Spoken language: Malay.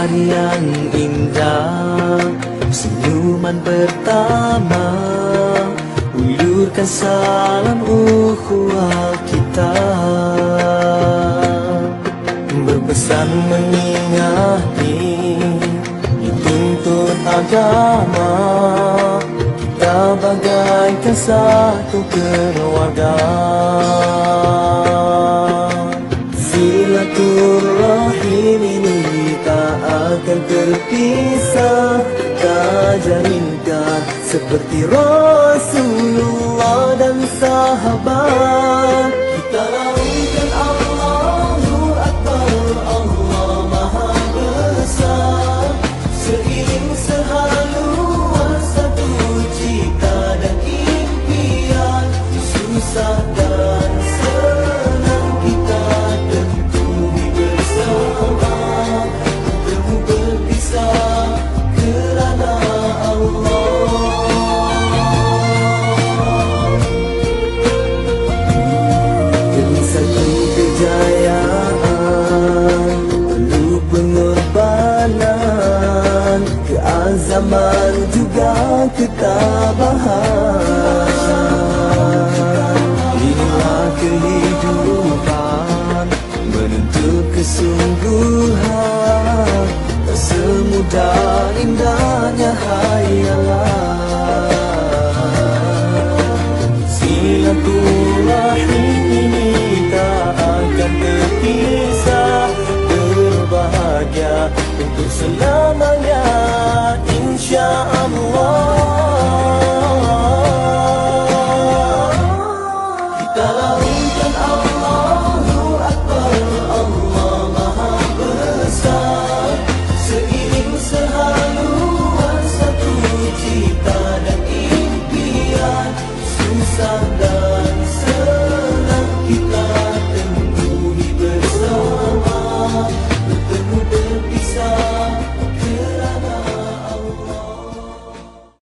hari yang indah, senyuman pertama, ulurkan salam ukhuwah kita. Berpesan mengingati, dituntut agama, kita bagaikan satu keluarga. Silaturahim ini tak akan terpisah, kita jalinkan seperti Rasulullah dan sahabat. Kita laungkan Allahu Akbar, Allah Maha Besar, seiring sehaluan satu cita dan impian. Susah dan senang kita tentu bersama, bertemu berpisah kerana Allah. Demi satu kejayaan perlu pengorbanan, keazaman juga ketabahan. Inilah kehidupan menuntut kesungguhan, tak semudah indahnya hayalan. Silaturahim ini tak akan terpisah, berbahagia untuk selamanya insya-Allah. Kita laungkan Allahu Akbar, Allah Maha Besar, seiring sehaluan satu cita dan impian. Susah